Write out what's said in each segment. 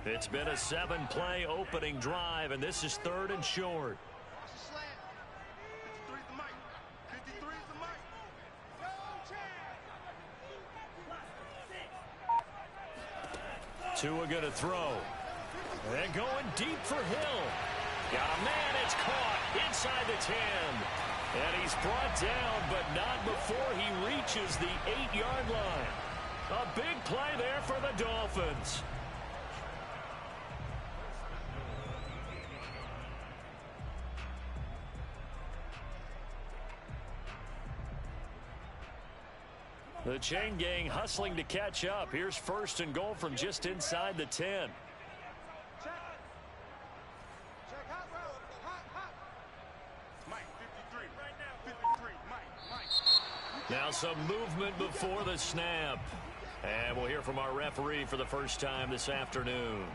It's been a 7-play opening drive, and this is 3rd and short. Tua going to throw. And going deep for Hill. Got a man, it's caught inside the 10. And he's brought down, but not before he reaches the 8-yard line. A big play there for the Dolphins. The chain gang hustling to catch up. Here's 1st and goal from just inside the 10. Now some movement before the snap. And we'll hear from our referee for the first time this afternoon.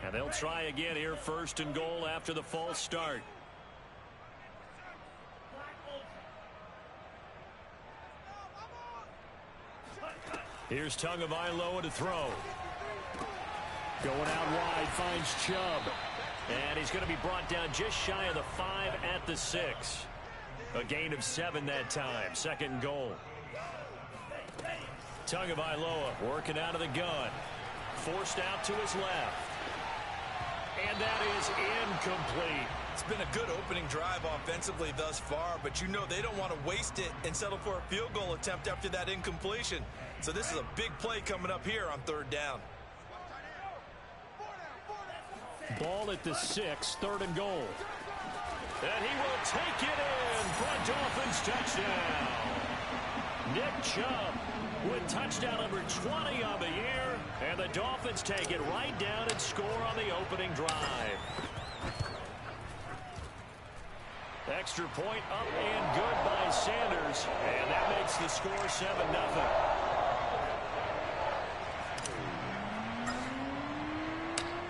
And they'll try again here, 1st and goal after the false start. Here's Tagovailoa to throw. Going out wide, finds Chubb. And he's going to be brought down just shy of the 5 at the 6. A gain of 7 that time. 2nd and goal. Tagovailoa working out of the gun. Forced out to his left. And that is incomplete. It's been a good opening drive offensively thus far, but you know they don't want to waste it and settle for a field goal attempt after that incompletion. So this is a big play coming up here on 3rd down. Ball at the 6, 3rd and goal. And he will take it in for a Dolphins touchdown. Nick Chubb with touchdown number 20 on the year. And the Dolphins take it right down and score on the opening drive. Extra point up and good by Sanders. And that makes the score 7-0.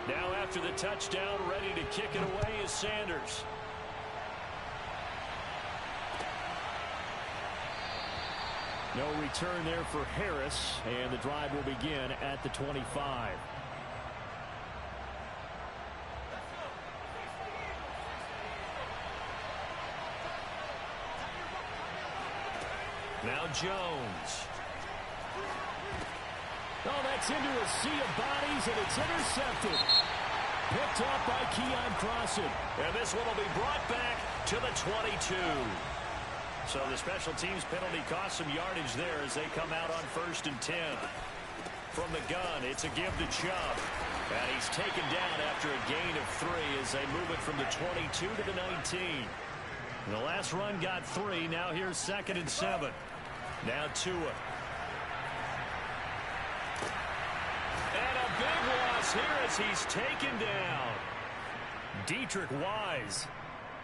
Now after the touchdown, ready to kick it away is Sanders. No return there for Harris, and the drive will begin at the 25. Now Jones. Oh, that's into a sea of bodies, and it's intercepted. Picked up by Keon Crossan. And this one will be brought back to the 22. So the special teams penalty cost some yardage there as they come out on 1st and 10. From the gun, it's a give to Chubb. And he's taken down after a gain of 3 as they move it from the 22 to the 19. The last run got 3. Now here's 2nd and 7. Now Tua. And a big loss here as he's taken down. Dietrich Wise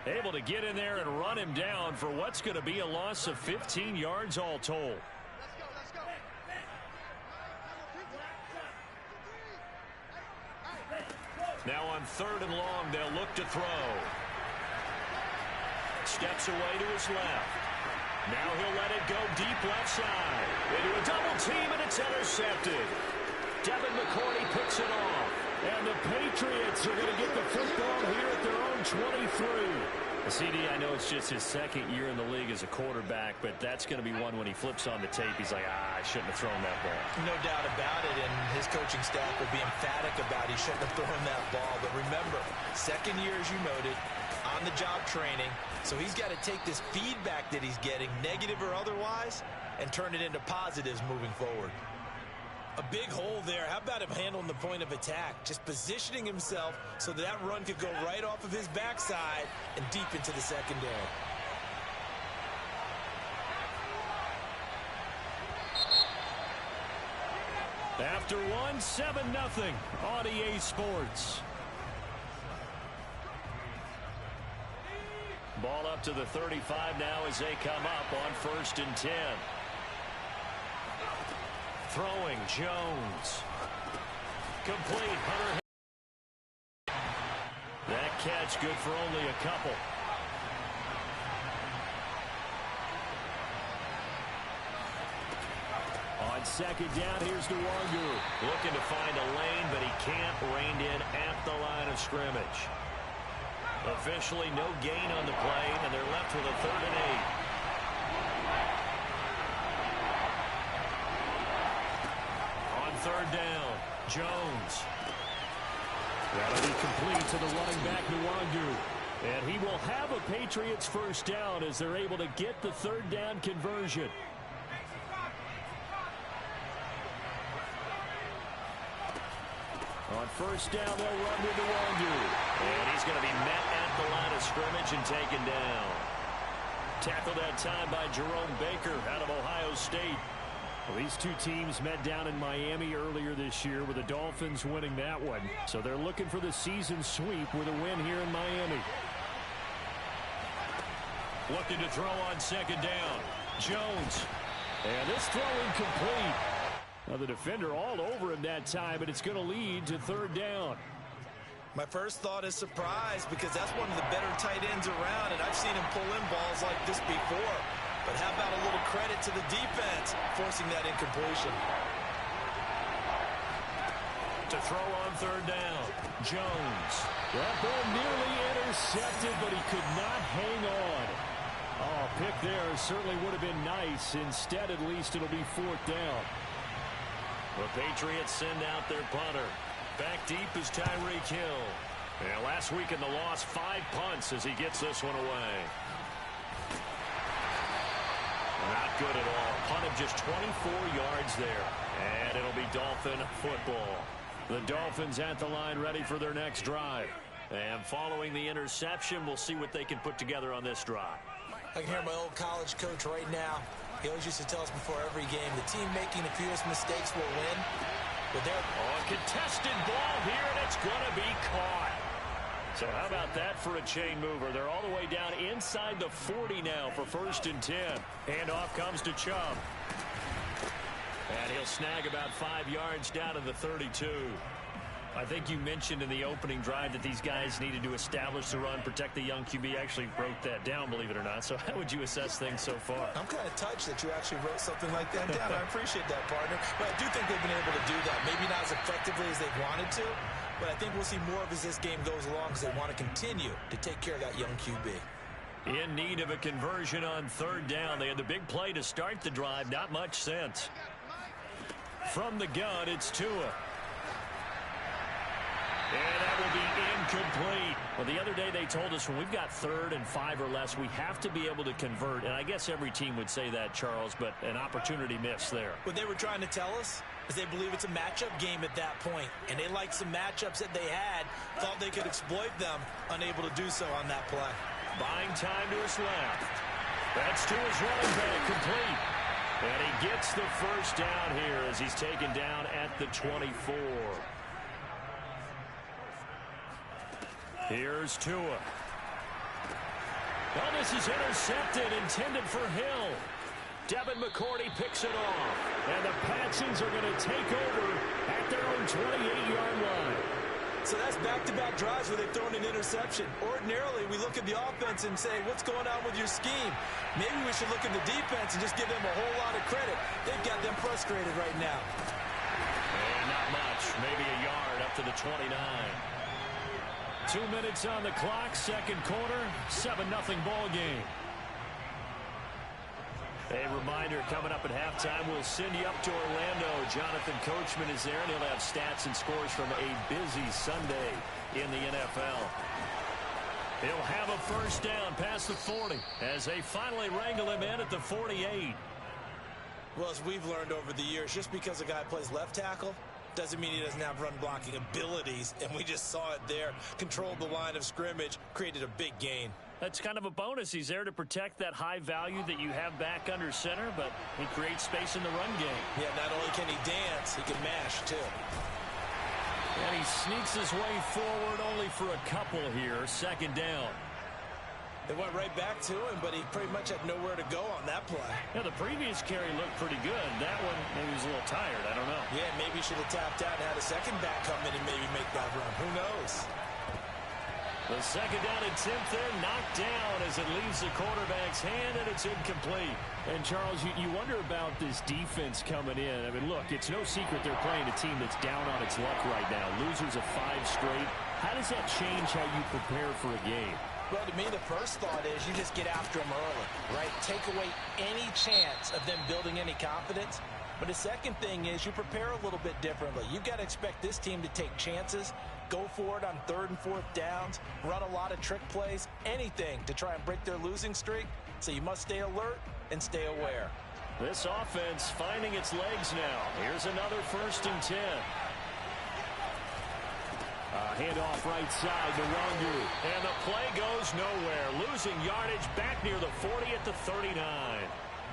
able to get in there and run him down for what's going to be a loss of 15 yards all told. Let's go. Now on 3rd and long, they'll look to throw. Steps away to his left. Now he'll let it go deep left side. Into a double team, and it's intercepted. Devin McCourty picks it off. And the Patriots are going to get the football here at their own 23. CD, I know it's just his 2nd year in the league as a quarterback, but that's going to be one when he flips on the tape. He's like, I shouldn't have thrown that ball. No doubt about it, and his coaching staff will be emphatic about he shouldn't have thrown that ball. But remember, 2nd year, as you noted, on-the-job training. So he's got to take this feedback that he's getting, negative or otherwise, and turn it into positives moving forward. A big hole there. How about him handling the point of attack? Just positioning himself so that run could go right off of his backside and deep into the secondary. After one, 7-0 on EA Sports. Ball up to the 35 now as they come up on 1st and 10. Throwing, Jones. Complete, Hunter. That catch good for only a couple. On 2nd down, here's Nwangu. Looking to scrimmage. Officially no gain on the play, and they're left with a 3rd and 8. On 3rd down, Jones. That'll be complete to the running back, Nwangu. And he will have a Patriots first down as they're able to get the 3rd down conversion. On 1st down, they'll run with Nwangu. And he's going to be met at the line of scrimmage and taken down. Tackled that time by Jerome Baker out of Ohio State. Well, these two teams met down in Miami earlier this year with the Dolphins winning that one. So they're looking for the season sweep with a win here in Miami. Looking to throw on 2nd down. Jones. And this throw incomplete. Now the defender all over him that time, but it's going to lead to 3rd down. My first thought is surprise, because that's one of the better tight ends around, and I've seen him pull in balls like this before. But how about a little credit to the defense forcing that incompletion? To throw on 3rd down, Jones. That ball nearly intercepted, but he could not hang on. Oh, pick there certainly would have been nice. Instead, at least it'll be 4th down. The Patriots send out their punter. Back deep is Tyreek Hill. And last week in the loss, 5 punts as he gets this one away. Not good at all. Punt of just 24 yards there. And it'll be Dolphin football. The Dolphins at the line ready for their next drive. And following the interception, we'll see what they can put together on this drive. I can hear my old college coach right now. He always used to tell us before every game, the team making the fewest mistakes will win. But they're a contested ball here, and it's going to be caught. So how about that for a chain mover? They're all the way down inside the 40 now for 1st and 10. And off comes to Chubb. And he'll snag about 5 yards down to the 32. I think you mentioned in the opening drive that these guys needed to establish the run, protect the young QB. Actually wrote that down, believe it or not. So how would you assess things so far? I'm kind of touched that you actually wrote something like that down. I appreciate that, partner. But I do think they've been able to do that. Maybe not as effectively as they've wanted to, but I think we'll see more of as this game goes along because they want to continue to take care of that young QB. In need of a conversion on 3rd down. They had the big play to start the drive. Not much sense. From the gun, it's Tua. And that will be incomplete. Well, the other day they told us when we've got 3rd and 5 or less, we have to be able to convert. And I guess every team would say that, Charles, but an opportunity missed there. What they were trying to tell us is they believe it's a matchup game at that point. And they liked some matchups that they had, thought they could exploit them, unable to do so on that play. Buying time to his left. That's to his running back, complete. And he gets the first down here as he's taken down at the 24. Here's Tua. Well, this is intercepted, intended for Hill. Devin McCourty picks it off. And the Patsons are going to take over at their own 28-yard line. So that's back-to-back drives where they've thrown an interception. Ordinarily, we look at the offense and say, what's going on with your scheme? Maybe we should look at the defense and just give them a whole lot of credit. They've got them frustrated right now. And not much. Maybe a yard up to the 29. 2 minutes on the clock, 2nd quarter, 7-0 ball game. A reminder, coming up at halftime, we'll send you up to Orlando. Jonathan Coachman is there, and he'll have stats and scores from a busy Sunday in the NFL. He'll have a first down past the 40 as they finally wrangle him in at the 48. Well, as we've learned over the years, just because a guy plays left tackle doesn't mean he doesn't have run blocking abilities, and we just saw it there. Controlled the line of scrimmage, created a big gain. That's kind of a bonus. He's there to protect that high value that you have back under center, but he creates space in the run game. Yeah, not only can he dance, he can mash, too. And he sneaks his way forward only for a couple here. 2nd down. They went right back to him, but he pretty much had nowhere to go on that play. Yeah, the previous carry looked pretty good. That one, maybe he was a little tired. I don't know. Yeah, maybe he should have tapped out and had a second back come in and maybe make that run. Who knows? The second down attempt there knocked down as it leaves the quarterback's hand, and it's incomplete. And, Charles, you wonder about this defense coming in. I mean, look, it's no secret they're playing a team that's down on its luck right now. Losers of 5 straight. How does that change how you prepare for a game? Well, to me, the first thought is you just get after them early, right? Take away any chance of them building any confidence. But the second thing is you prepare a little bit differently. You've got to expect this team to take chances, go for it on 3rd and 4th downs, run a lot of trick plays, anything to try and break their losing streak. So you must stay alert and stay aware. This offense finding its legs now. Here's another 1st and 10. Handoff right side to Wangu. And the play goes nowhere. Losing yardage back near the 40 at the 39.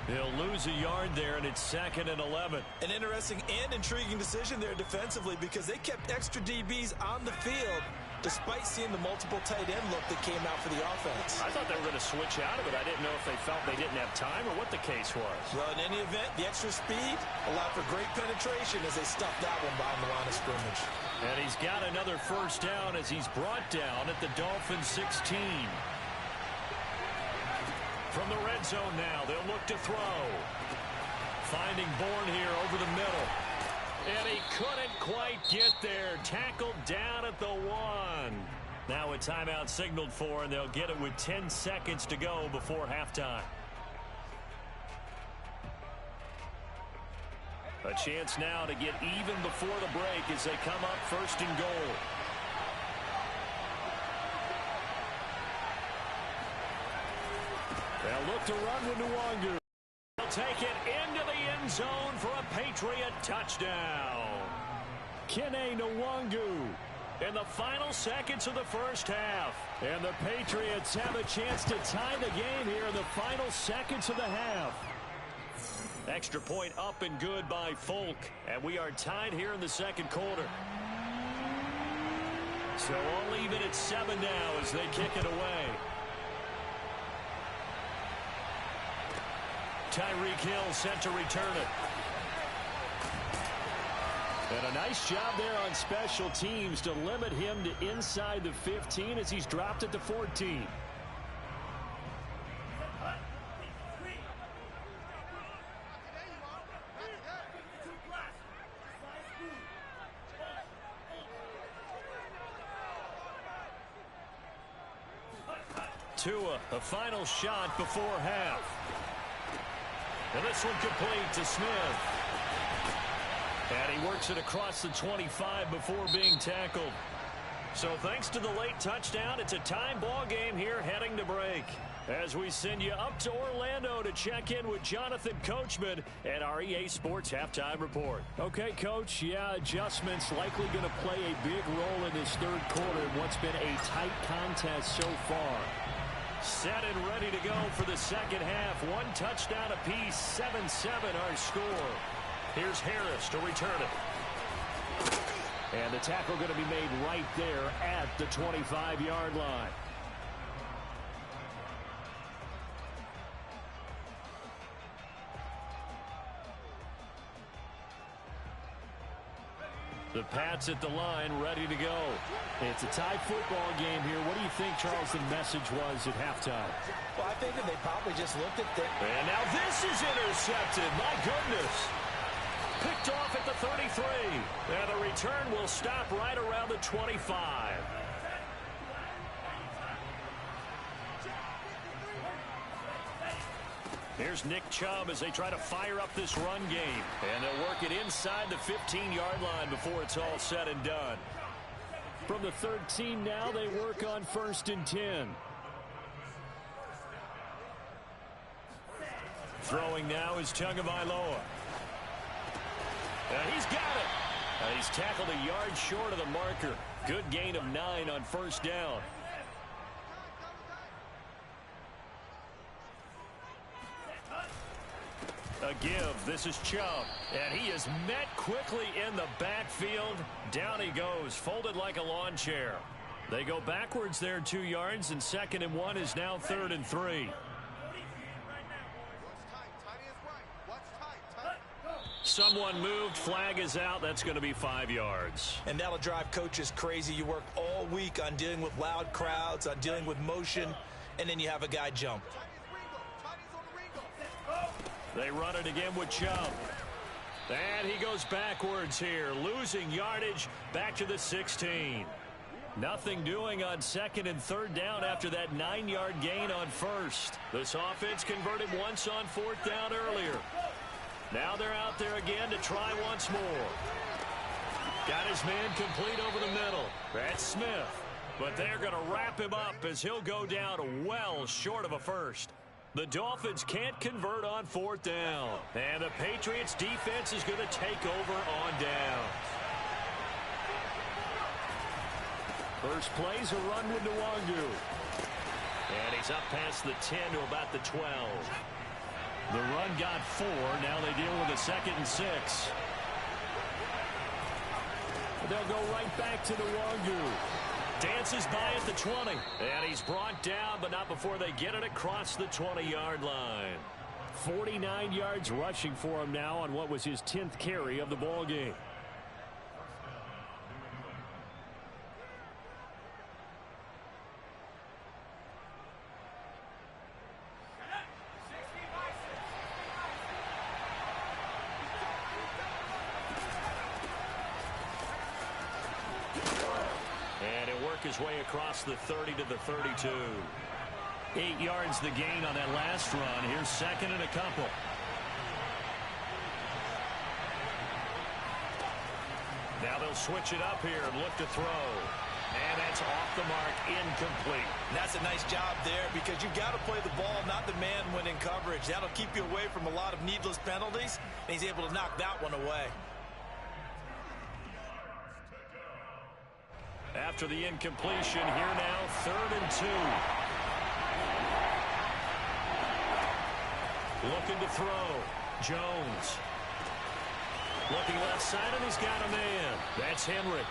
They'll lose a yard there, and it's 2nd and 11. An interesting and intriguing decision there defensively because they kept extra DBs on the field despite seeing the multiple tight end look that came out for the offense. I thought they were going to switch out of it. I didn't know if they felt they didn't have time or what the case was. Well, in any event, the extra speed allowed for great penetration as they stuffed that one behind the line of scrimmage. And he's got another 1st down as he's brought down at the Dolphins 16. From the red zone now, they'll look to throw. Finding Bourne here over the middle. And he couldn't quite get there. Tackled down at the 1. Now a timeout signaled for, and they'll get it with 10 seconds to go before halftime. A chance now to get even before the break as they come up 1st and goal. They'll look to run with Nwangu. They'll take it into the end zone for a Patriot touchdown. Kene Nwangu in the final seconds of the 1st half. And the Patriots have a chance to tie the game here in the final seconds of the half. Extra point up and good by Folk. And we are tied here in the 2nd quarter. So all even at 7 now as they kick it away. Tyreek Hill set to return it. And a nice job there on special teams to limit him to inside the 15 as he's dropped it to 14. Tua, a final shot before half. And this one complete to Smith. And he works it across the 25 before being tackled. So thanks to the late touchdown, it's a time ball game here heading to break. As we send you up to Orlando to check in with Jonathan Coachman and our EA Sports Halftime Report. Okay, Coach, yeah, adjustments likely going to play a big role in this 3rd quarter in what's been a tight contest so far. Set and ready to go for the 2nd half. 1 touchdown apiece, 7-7 our score. Here's Harris to return it. And the tackle going to be made right there at the 25-yard line. The Pats at the line, ready to go. It's a tie football game here. What do you think, Charles, the message was at halftime? Well, I think that they probably just looked at the... And now this is intercepted. My goodness. Picked off at the 33. And the return will stop right around the 25. Here's Nick Chubb as they try to fire up this run game. And they'll work it inside the 15-yard line before it's all said and done. From the 13 now, they work on 1st and 10. Throwing now is Tagovailoa. And he's got it. He's tackled a yard short of the marker. Good gain of 9 on 1st down. A give. This is Chubb. And he is met quickly in the backfield. Down he goes, folded like a lawn chair. They go backwards there 2 yards, and 2nd and 1 is now 3rd and 3. Someone moved. Flag is out. That's going to be 5 yards. And that'll drive coaches crazy. You work all week on dealing with loud crowds, on dealing with motion, and then you have a guy jump. They run it again with Chubb. And he goes backwards here, losing yardage back to the 16. Nothing doing on 2nd and 3rd down after that 9-yard gain on 1st. This offense converted once on 4th down earlier. Now they're out there again to try once more. Got his man complete over the middle. That's Smith. But they're going to wrap him up as he'll go down well short of a first. The Dolphins can't convert on 4th down. And the Patriots defense is going to take over on down. First play's a run with Nwangu. And he's up past the 10 to about the 12. The run got 4. Now they deal with a 2nd and 6. They'll go right back to Nwangu. Dances by at the 20. And he's brought down, but not before they get it across the 20-yard line. 49 yards rushing for him now on what was his 10th carry of the ball game. His way across the 30 to the 32. 8 yards the gain on that last run. Here's 2nd and a couple. Now they'll switch it up here and look to throw. And that's off the mark, incomplete. And that's a nice job there because you've got to play the ball, not the man when in coverage. That'll keep you away from a lot of needless penalties, and he's able to knock that one away. After the incompletion, here now, 3rd and 2. Looking to throw. Jones. Looking left side, and he's got a man. That's Henry.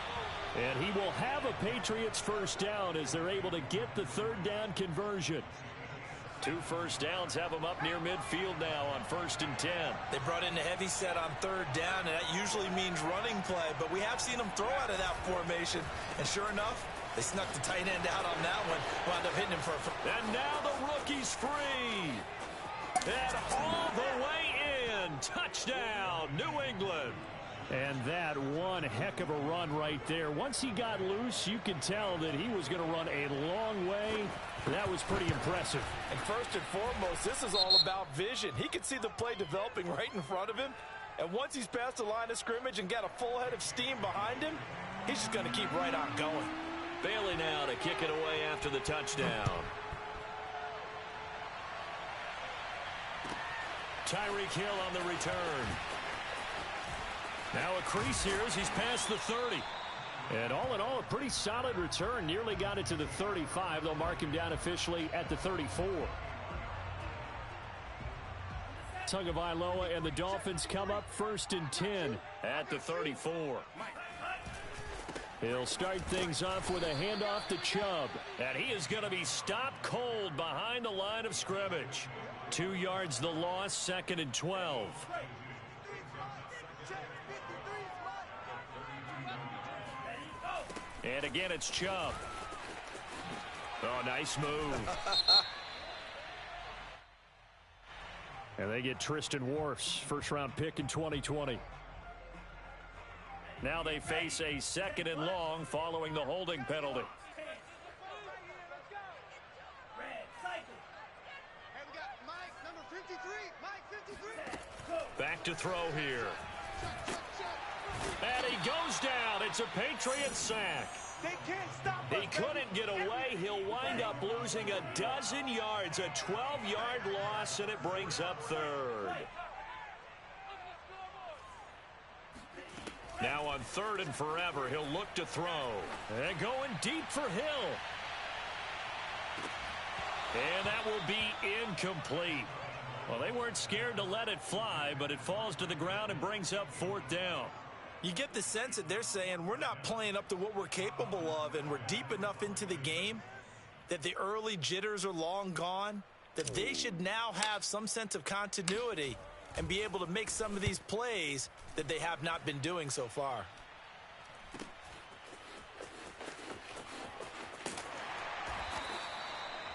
And he will have a Patriots first down as they're able to get the 3rd down conversion. 2 first downs have them up near midfield now on 1st and 10. They brought in a heavy set on 3rd down, and that usually means running play. But we have seen them throw out of that formation. And sure enough, they snuck the tight end out on that one. Wound up hitting him for a... And now the rookie's free. And all the way in. Touchdown, New England. And that one heck of a run right there. Once he got loose, you could tell that he was going to run a long way. That was pretty impressive. And first and foremost, this is all about vision. He could see the play developing right in front of him. And once he's past the line of scrimmage and got a full head of steam behind him, he's just going to keep right on going. Bailey now to kick it away after the touchdown. Tyreek Hill on the return. Now a crease here as he's past the 30. And all in all, a pretty solid return. Nearly got it to the 35. They'll mark him down officially at the 34. Tagovailoa and the Dolphins come up 1st and 10 at the 34. He'll start things off with a handoff to Chubb. And he is going to be stopped cold behind the line of scrimmage. 2 yards the loss, 2nd and 12. And again, it's Chubb. Oh, nice move. And they get Tristan Wirfs, first-round pick in 2020. Now they face a 2nd and long following the holding penalty. Back to throw here. And he goes down. It's a Patriot sack. They can't stop us. He couldn't get away. He'll wind up losing a dozen yards, a 12-yard loss, and it brings up 3rd. Now on 3rd and forever, he'll look to throw. And going deep for Hill. And that will be incomplete. Well, they weren't scared to let it fly, but it falls to the ground and brings up 4th down. You get the sense that they're saying we're not playing up to what we're capable of, and we're deep enough into the game that the early jitters are long gone, that they should now have some sense of continuity and be able to make some of these plays that they have not been doing so far.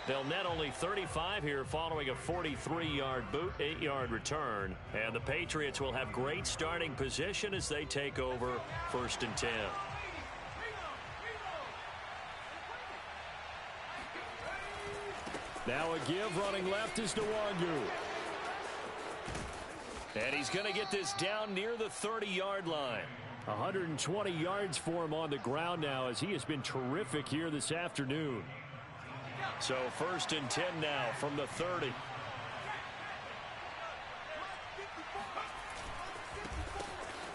They'll net only 35 here following a 43-yard boot, 8-yard return. And the Patriots will have great starting position as they take over 1st and 10. Now a give running left is Nwangu. And he's going to get this down near the 30-yard line. 120 yards for him on the ground now as he has been terrific here this afternoon. So 1st and 10 now from the 30.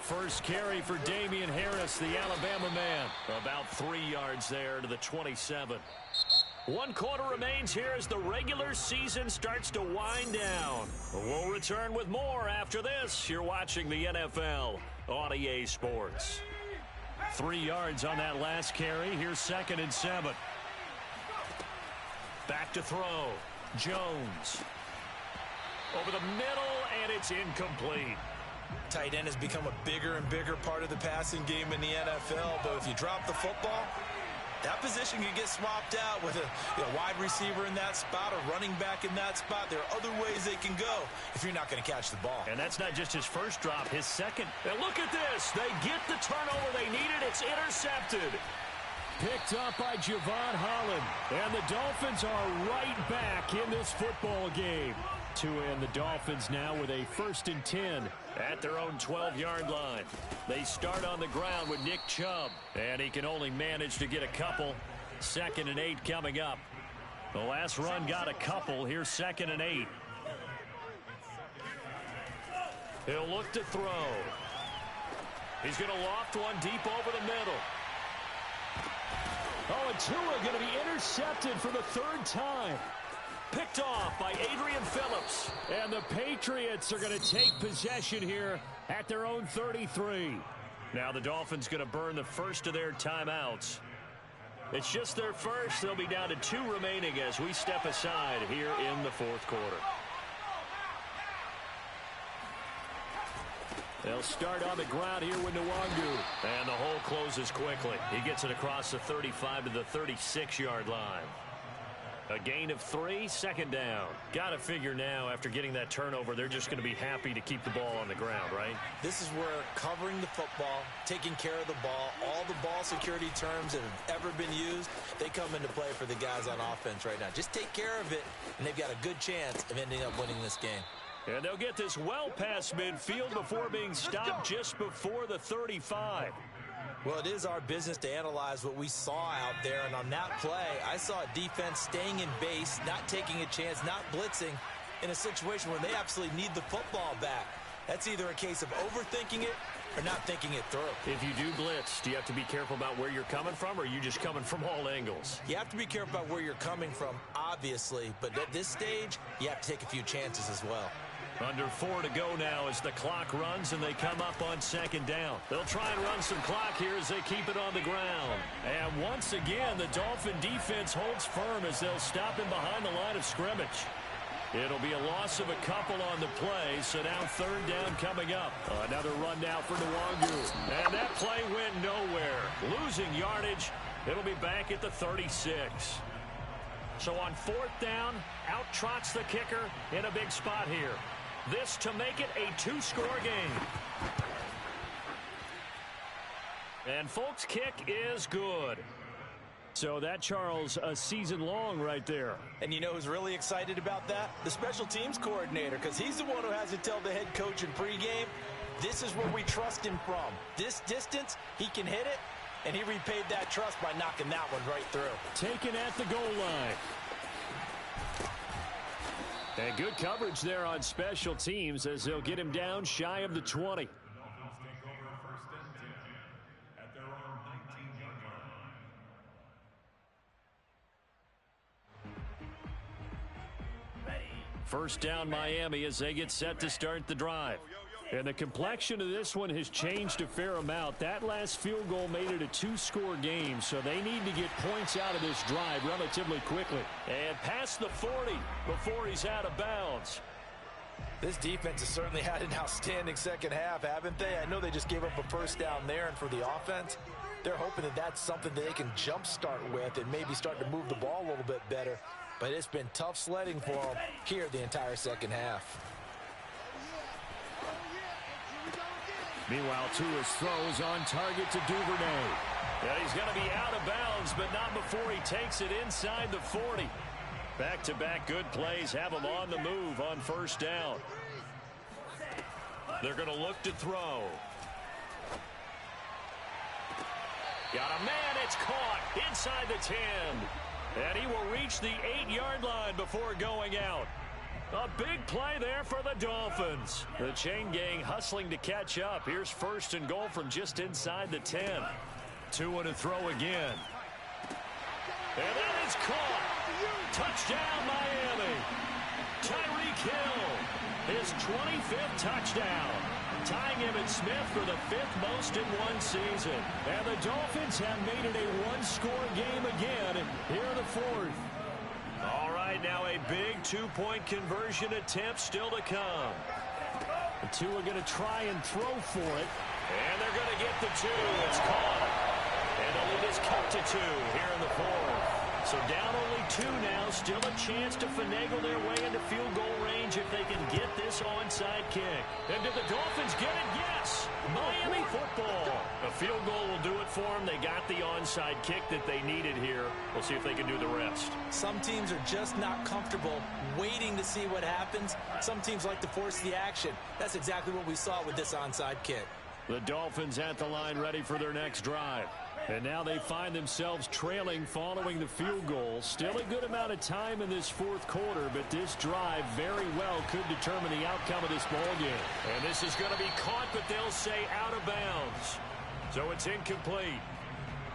First carry for Damian Harris, the Alabama man. About 3 yards there to the 27. 1 quarter remains here as the regular season starts to wind down. We'll return with more after this. You're watching the NFL on EA Sports. 3 yards on that last carry. Here's 2nd and 7. Back to throw. Jones. Over the middle, and it's incomplete. Tight end has become a bigger and bigger part of the passing game in the NFL, but if you drop the football, that position can get swapped out with a wide receiver in that spot, a running back in that spot. There are other ways they can go if you're not going to catch the ball. And that's not just his first drop, his second. And look at this. They get the turnover they needed. It's intercepted. Picked up by Javon Holland. And the Dolphins are right back in this football game. And the Dolphins now with a 1st and 10 at their own 12-yard line. They start on the ground with Nick Chubb, and he can only manage to get a couple. 2nd and 8 coming up. The last run got a couple. Here's 2nd and 8. He'll look to throw. He's going to loft one deep over the middle. Oh, and Tua going to be intercepted for the 3rd time. Picked off by Adrian Phillips. And the Patriots are going to take possession here at their own 33. Now the Dolphins going to burn the first of their timeouts. It's just their first. They'll be down to 2 remaining as we step aside here in the 4th quarter. They'll start on the ground here with Nwangu. And the hole closes quickly. He gets it across the 35 to the 36-yard line. A gain of 3, 2nd down. Got to figure now, after getting that turnover, they're just going to be happy to keep the ball on the ground, right? This is where covering the football, taking care of the ball, all the ball security terms that have ever been used, they come into play for the guys on offense right now. Just take care of it, and they've got a good chance of ending up winning this game. And they'll get this well past midfield before being stopped just before the 35. Well, it is our business to analyze what we saw out there, and on that play, I saw a defense staying in base, not taking a chance, not blitzing in a situation where they absolutely need the football back. That's either a case of overthinking it or not thinking it through. If you do blitz, do you have to be careful about where you're coming from, or are you just coming from all angles? You have to be careful about where you're coming from, obviously, but at this stage, you have to take a few chances as well. Under 4 to go now as the clock runs and they come up on 2nd down. They'll try and run some clock here as they keep it on the ground. And once again, the Dolphin defense holds firm as they'll stop him behind the line of scrimmage. It'll be a loss of a couple on the play, so now 3rd down coming up. Another run now for Nwangu. And that play went nowhere. Losing yardage. It'll be back at the 36. So on 4th down, out trots the kicker in a big spot here. This to make it a 2-score game. And folks, kick is good. So that, Charles, a season long right there. And you know who's really excited about that? The special teams coordinator, because he's the one who has to tell the head coach in pregame, this is where we trust him from. This distance, he can hit it, and he repaid that trust by knocking that one right through. Taken at the goal line. And good coverage there on special teams as they'll get him down shy of the 20. First down Miami as they get set to start the drive. And the complexion of this one has changed a fair amount. That last field goal made it a 2-score game, so they need to get points out of this drive relatively quickly. And past the 40 before he's out of bounds. This defense has certainly had an outstanding second half, haven't they? I know they just gave up a first down there, and for the offense, they're hoping that that's something that they can jumpstart with and maybe start to move the ball a little bit better. But it's been tough sledding for them here the entire second half. Meanwhile, Tua's throw is on target to Duvernay. Yeah, he's going to be out of bounds, but not before he takes it inside the 40. Back-to-back good plays have him on the move on first down. They're going to look to throw. Got a man, it's caught inside the 10. And he will reach the 8-yard line before going out. A big play there for the Dolphins. The chain gang hustling to catch up. Here's first and goal from just inside the 10. Tua to throw again. And that is caught. Touchdown, Miami. Tyreek Hill, his 25th touchdown. Tying Emmitt Smith for the 5th most in one season. And the Dolphins have made it a one-score game again here in the 4th. All right, now a big two-point conversion attempt still to come. The two are going to try and throw for it. And they're going to get the 2. It's caught. And the lead is cut to 2 here in the 4th. So down only 2 now. Still a chance to finagle their way into field goal range if they can get this onside kick. And did the Dolphins get it? Yes. Miami football. A field goal will do it for them. They got the onside kick that they needed here. We'll see if they can do the rest. Some teams are just not comfortable waiting to see what happens. Some teams like to force the action. That's exactly what we saw with this onside kick. The Dolphins at the line ready for their next drive. And now they find themselves trailing following the field goal. Still a good amount of time in this 4th quarter, but this drive very well could determine the outcome of this ball game. And this is going to be caught, but they'll say out of bounds. So it's incomplete.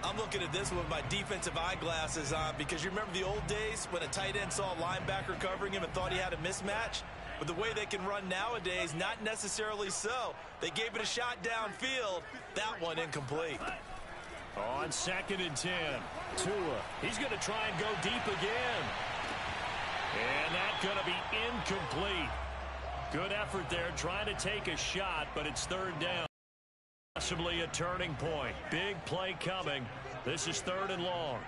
I'm looking at this with my defensive eyeglasses on because you remember the old days when a tight end saw a linebacker covering him and thought he had a mismatch? But the way they can run nowadays, not necessarily so. They gave it a shot downfield. That one incomplete. On 2nd and 10, Tua. He's going to try and go deep again. And that's going to be incomplete. Good effort there trying to take a shot, but it's 3rd down. Possibly a turning point. Big play coming. This is 3rd and long.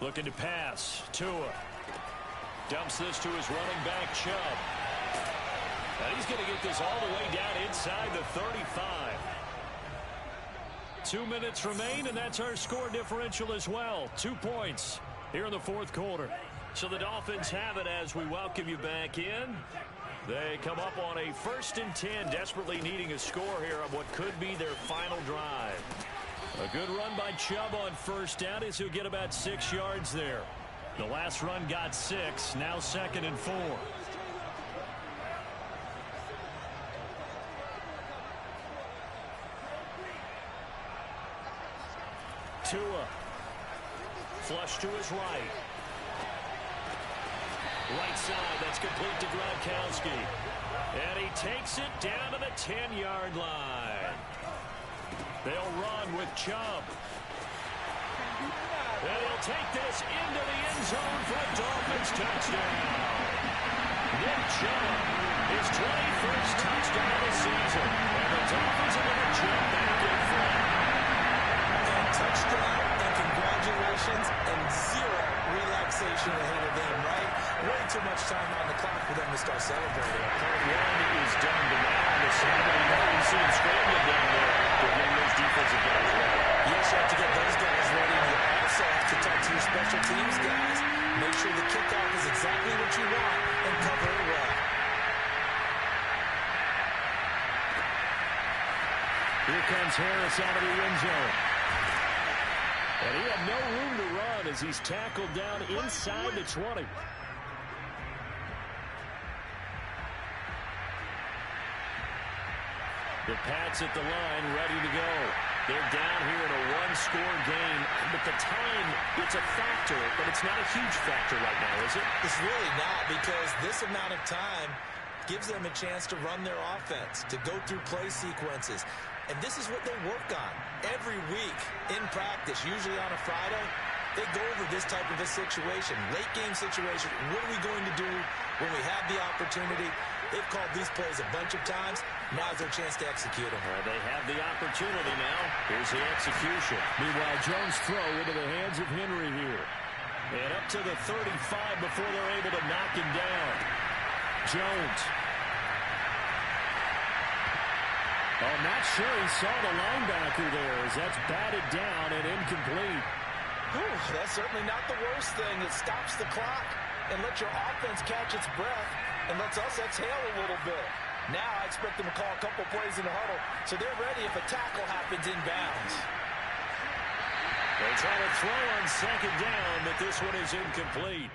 Looking to pass. Tua dumps this to his running back, Chubb. And he's going to get this all the way down inside the 35. 2 minutes remain, and that's our score differential as well. 2 points here in the 4th quarter. So the Dolphins have it as we welcome you back in. They come up on a 1st and 10, desperately needing a score here on what could be their final drive. A good run by Chubb on first down as he'll get about 6 yards there. The last run got 6, now 2nd and 4. Tua. Flush to his right. Right side, that's complete to Gronkowski. And he takes it down to the 10-yard line. They'll run with Chubb. And he'll take this into the end zone for a Dolphins touchdown. Nick Chubb, his 21st touchdown of the season. And the Dolphins are going to jump back in front. Touchdown and congratulations and 0 relaxation ahead of them, right? Way too much time on the clock for them to start celebrating. Part 1 is done, but now on the second, you see him scrambling down there to bring those defensive guys ready. Yes, you have to get those guys ready. You also have to talk to your special teams guys. Make sure the kickoff is exactly what you want and cover it well. Here comes Harris out of the end zone. And he had no room to run as he's tackled down inside the 20. The Pats at the line, ready to go. They're down here in a one-score game, but the time, it's a factor, but it's not a huge factor right now, is it? It's really not, because this amount of time gives them a chance to run their offense, to go through play sequences. And this is what they work on every week in practice, usually on a Friday. they go over this type of a situation, late-game situation. What are we going to do when we have the opportunity? They've called these plays a bunch of times. Now's their chance to execute them. Well, they have the opportunity now. Here's the execution. Meanwhile, Jones' throw into the hands of Henry here. And up to the 35 before they're able to knock him down. Jones. Oh, not sure he saw the linebacker there as that's batted down and incomplete. Whew, that's certainly not the worst thing. It stops the clock and lets your offense catch its breath and lets us exhale a little bit. Now I expect them to call a couple plays in the huddle so they're ready if a tackle happens inbounds. They try to throw on second down, but this one is incomplete.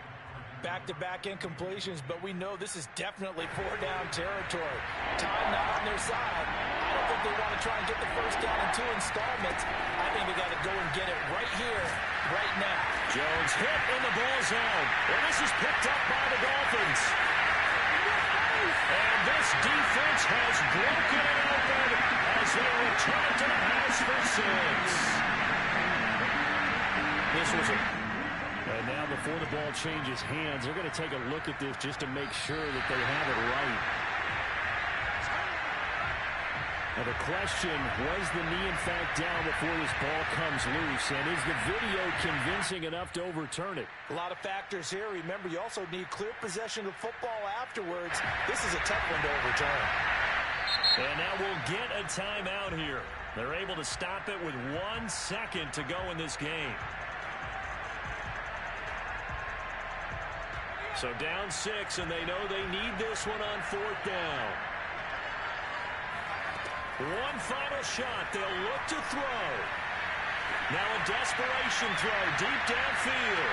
Back-to-back incompletions, but we know this is definitely four-down territory. Time not on their side. I don't think they want to try and get the first down in 2 installments. I think they got to go and get it right here, right now. Jones hit in the ball zone. And this is picked up by the Dolphins. And this defense has broken it open as they return to the house for 6. This was and now before the ball changes hands, they're going to take a look at this just to make sure that they have it right. Now the question, was the knee in fact down before this ball comes loose? And is the video convincing enough to overturn it? A lot of factors here. Remember, you also need clear possession of the football afterwards. This is a tough one to overturn. And now we'll get a timeout here. They're able to stop it with 1 second to go in this game. So down 6, and they know they need this one on 4th down. One final shot. They'll look to throw. Now a desperation throw deep downfield.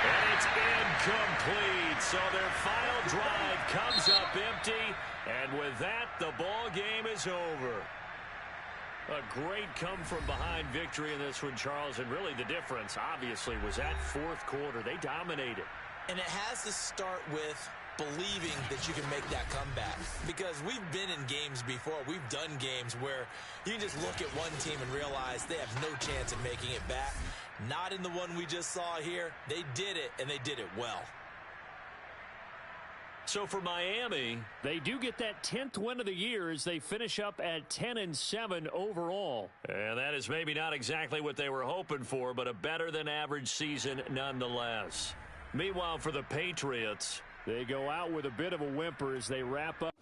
And it's incomplete. So their final drive comes up empty. And with that, the ball game is over. A great come-from-behind victory in this one, Charles. And really the difference, obviously, was that 4th quarter. They dominated. And it has to start with believing that you can make that comeback. Because we've been in games before. We've done games where you can just look at one team and realize they have no chance of making it back. Not in the one we just saw here. They did it, and they did it well. So for Miami, they do get that 10th win of the year as they finish up at 10-7 overall. And that is maybe not exactly what they were hoping for, but a better-than-average season nonetheless. Meanwhile, for the Patriots, they go out with a bit of a whimper as they wrap up.